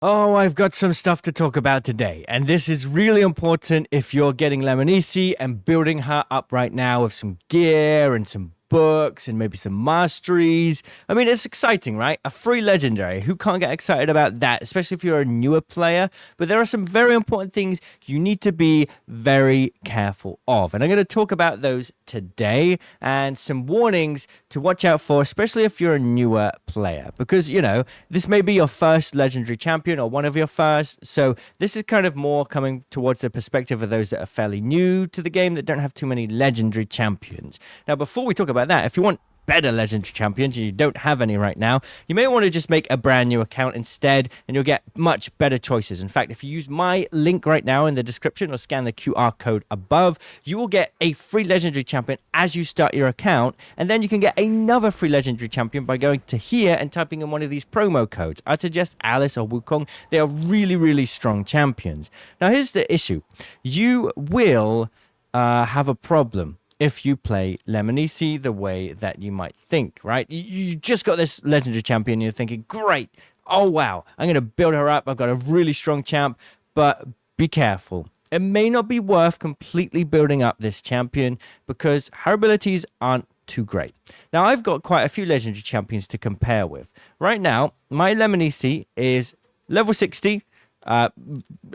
Oh, I've got some stuff to talk about today, and this is really important if you're getting Leminisi and building her up right now with some gear and some books and maybe some masteries. I mean, it's exciting, right? A free legendary. Who can't get excited about that, especially if you're a newer player? But there are some very important things you need to be very careful of, and I'm going to talk about those today and some warnings to watch out for, especially if you're a newer player, because, you know, this may be your first legendary champion or one of your first. So this is kind of more coming towards the perspective of those that are fairly new to the game that don't have too many legendary champions. Now, before we talk about that, if you want better legendary champions and you don't have any right now, you may want to just make a brand new account instead, and you'll get much better choices. In fact, if you use my link right now in the description or scan the QR code above, you will get a free legendary champion as you start your account, and then you can get another free legendary champion by going to here and typing in one of these promo codes. I'd suggest Alice or Wukong. They are really, really strong champions. Now, here's the issue. You will have a problem if you play Leminisi the way that you might think, right? You just got this legendary champion, and you're thinking, great, oh wow, I'm going to build her up, I've got a really strong champ, but be careful. It may not be worth completely building up this champion because her abilities aren't too great. Now, I've got quite a few legendary champions to compare with. Right now, my Leminisi is level 60,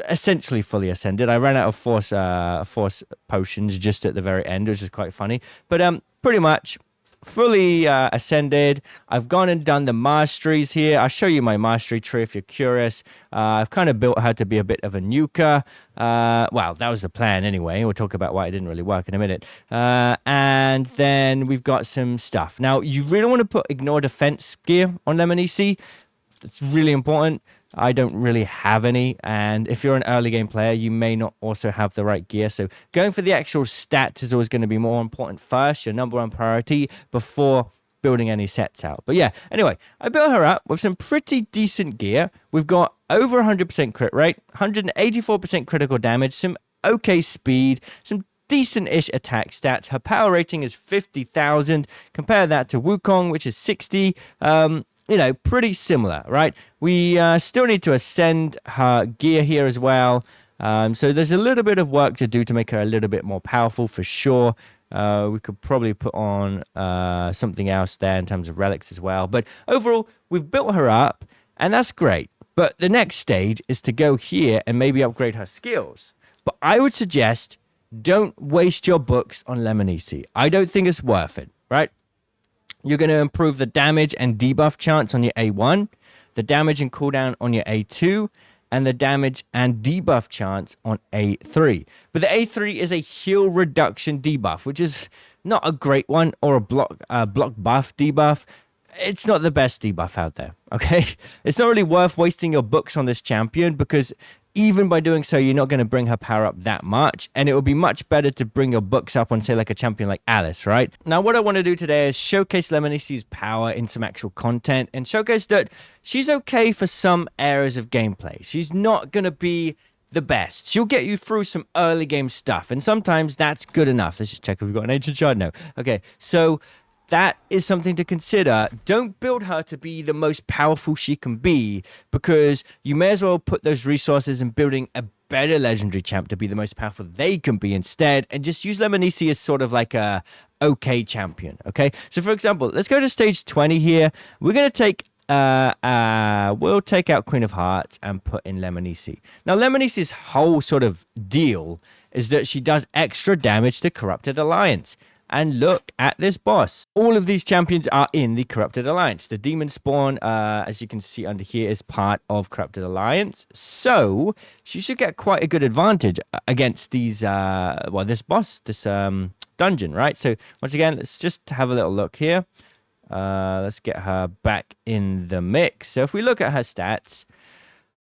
essentially fully ascended. I ran out of force potions just at the very end, which is quite funny, but pretty much fully ascended. I've gone and done the masteries here. I'll show you my mastery tree if you're curious. I've kind of built her to be a bit of a nuker. Well, that was the plan anyway. We'll talk about why it didn't really work in a minute. And then we've got some stuff. Now, you really want to ignore defense gear on Leminisi. It's really important. I don't really have any, and if you're an early game player, you may not also have the right gear. So going for the actual stats is always going to be more important first, your number one priority, before building any sets out. But yeah, anyway, I built her up with some pretty decent gear. We've got over 100% crit rate, 184% critical damage, some okay speed, some decent-ish attack stats. Her power rating is 50,000. Compare that to Wukong, which is 60. You know, pretty similar, right? We still need to ascend her gear here as well. So there's a little bit of work to do to make her a little bit more powerful for sure. We could probably put on something else there in terms of relics as well. But overall, we've built her up, and that's great. But the next stage is to go here and maybe upgrade her skills. But I would suggest don't waste your books on Leminisi. I don't think it's worth it, right? You're going to improve the damage and debuff chance on your A1, the damage and cooldown on your A2, and the damage and debuff chance on A3. But the A3 is a heal reduction debuff, which is not a great one, or a block buff debuff. It's not the best debuff out there, okay? It's not really worth wasting your books on this champion because even by doing so, you're not going to bring her power up that much. And it would be much better to bring your books up on, say, like a champion like Alice, right? Now, what I want to do today is showcase Leminisi's power in some actual content and showcase that she's okay for some areas of gameplay. She's not going to be the best. She'll get you through some early game stuff. And sometimes that's good enough. Let's just check if we've got an ancient shard. No. Okay, so that is something to consider. Don't build her to be the most powerful she can be, because you may as well put those resources in building a better legendary champ to be the most powerful they can be instead, and just use Leminisi as sort of like a okay champion, okay? So for example, let's go to stage 20 here. We're going to take we'll take out Queen of Hearts and put in Leminisi. Now, Leminisi's whole sort of deal is that she does extra damage to Corrupted Alliance. And look at this boss. All of these champions are in the Corrupted Alliance. The Demon Spawn, as you can see under here, is part of Corrupted Alliance. So she should get quite a good advantage against these, this boss, this dungeon, right? So once again, let's just have a little look here. Let's get her back in the mix. So if we look at her stats,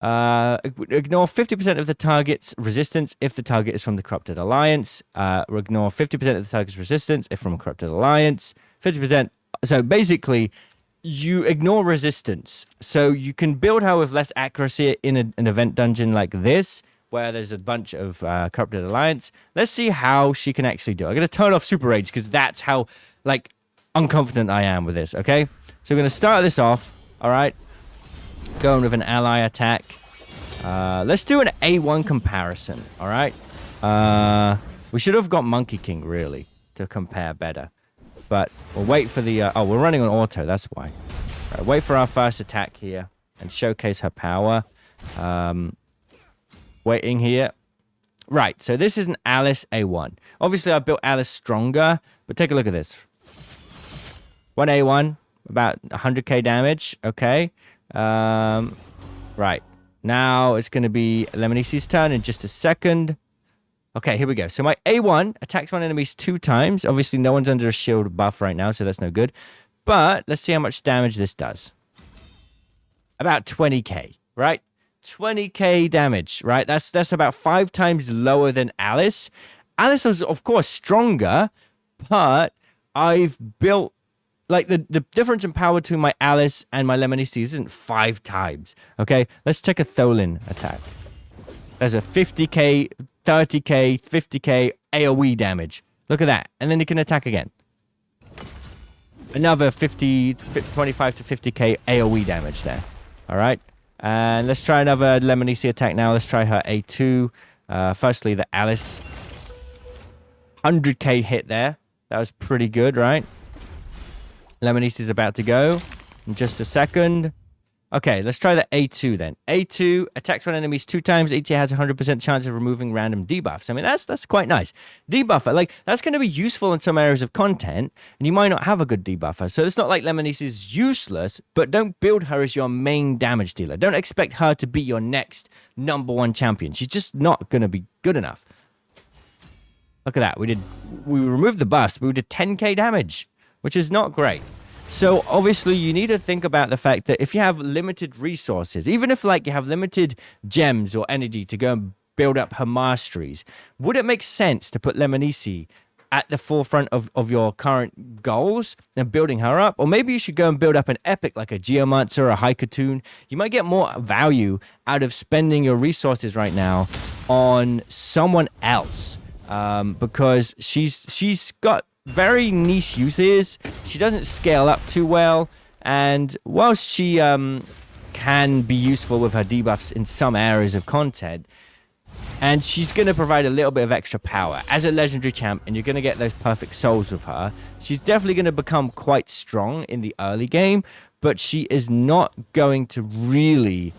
ignore 50% of the target's resistance if the target is from the Corrupted Alliance. Ignore 50% of the target's resistance if from a Corrupted Alliance. 50%. So basically, you ignore resistance. So you can build her with less accuracy in an event dungeon like this, where there's a bunch of Corrupted Alliance. Let's see how she can actually do it. I'm going to turn off Super Rage because that's how, like, unconfident I am with this, okay? So we're going to start this off, all right? Going with an ally attack. Let's do an A1 comparison, all right? We should have got Monkey King, really, to compare better. But we'll wait for the... oh, we're running on auto, that's why. All right, wait for our first attack here and showcase her power. Waiting here. Right, so this is an Alice A1. Obviously, I built Alice stronger, but take a look at this. 1 A1, about 100k damage, okay. Right, now it's going to be Leminisi's turn in just a second. Okay, here we go. So my A1 attacks my enemies 2 times. Obviously, no one's under a shield buff right now, so that's no good. But let's see how much damage this does. About 20k, right? 20k damage, right? That's about 5 times lower than Alice. Alice was, of course, stronger, but I've built... Like, the difference in power between my Alice and my Leminisi isn't 5 times, okay? Let's take a Tholin attack. There's a 50k, 30k, 50k AoE damage. Look at that. And then he can attack again. Another 25 to 50k AoE damage there. All right? And let's try another Leminisi attack now. Let's try her A2. Firstly, the Alice. 100k hit there. That was pretty good, right? Leminisi is about to go in just a second. Okay, let's try the A2 then. A2 attacks one enemies 2 times. Each has a 100% chance of removing random debuffs. I mean, that's quite nice. Debuffer, like, that's going to be useful in some areas of content, and you might not have a good debuffer. So it's not like Leminisi is useless, but don't build her as your main damage dealer. Don't expect her to be your next #1 champion. She's just not going to be good enough. Look at that. We removed the bust, but we did 10k damage, which is not great. So obviously you need to think about the fact that if you have limited resources, even if like you have limited gems or energy to go and build up her masteries, would it make sense to put Leminisi at the forefront of your current goals and building her up? Or maybe you should go and build up an epic like a Geomancer or a Haikatoon. You might get more value out of spending your resources right now on someone else, because she's got very niche uses. She doesn't scale up too well, and whilst she can be useful with her debuffs in some areas of content, and she's going to provide a little bit of extra power as a legendary champ, and you're going to get those perfect souls with her. She's definitely going to become quite strong in the early game, but she is not going to really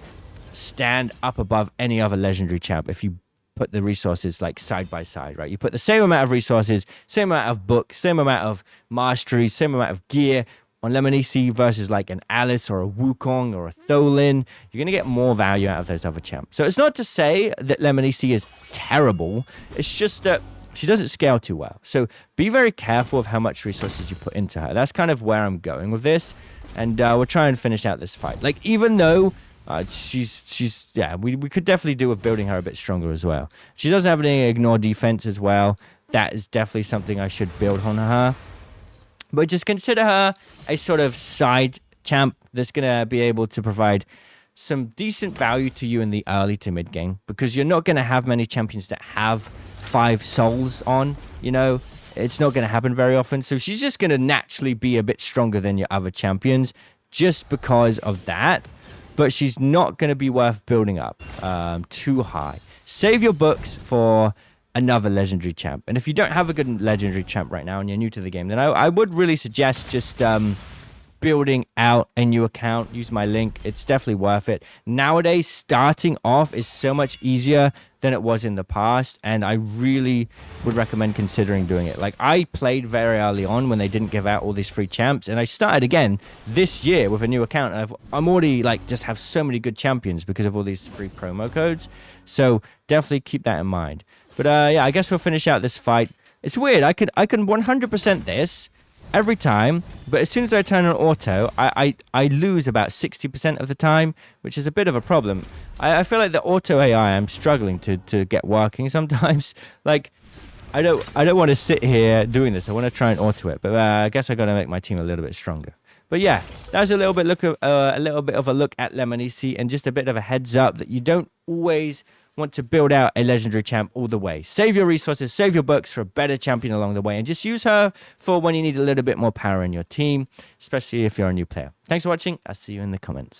stand up above any other legendary champ if you put the resources like side by side, right? You put the same amount of resources, same amount of books, same amount of mastery, same amount of gear on Leminisi versus like an Alice or a Wukong or a Tholin. You're going to get more value out of those other champs. So it's not to say that Leminisi is terrible. It's just that she doesn't scale too well. So be very careful of how much resources you put into her. That's kind of where I'm going with this. And we'll try and finish out this fight. Like, even though yeah, we could definitely do with building her a bit stronger as well. She doesn't have any ignore defense as well. That is definitely something I should build on her. But just consider her a sort of side champ that's going to be able to provide some decent value to you in the early to mid game, because you're not going to have many champions that have 5 souls on, you know. It's not going to happen very often. So she's just going to naturally be a bit stronger than your other champions just because of that. But she's not going to be worth building up too high. Save your books for another legendary champ. And if you don't have a good legendary champ right now and you're new to the game, then I would really suggest just building out a new account. Use my link. It's definitely worth it. Nowadays, starting off is so much easier than it was in the past, and I really would recommend considering doing it. Like, I played very early on when they didn't give out all these free champs, and I started again this year with a new account, and I'm already like just have so many good champions because of all these free promo codes. So definitely keep that in mind. But yeah, I guess we'll finish out this fight. It's weird. I can 100% this every time, but as soon as I turn on auto, I lose about 60% of the time, which is a bit of a problem. I feel like the auto AI I'm struggling to get working sometimes. Like, I don't want to sit here doing this. I want to try and auto it, but I guess I got to make my team a little bit stronger. But yeah, that was a little bit of a look at Leminisi, and just a bit of a heads up that you don't always want to build out a legendary champ all the way. Save your resources, save your books for a better champion along the way, and just use her for when you need a little bit more power in your team, especially if you're a new player. Thanks for watching. I'll see you in the comments.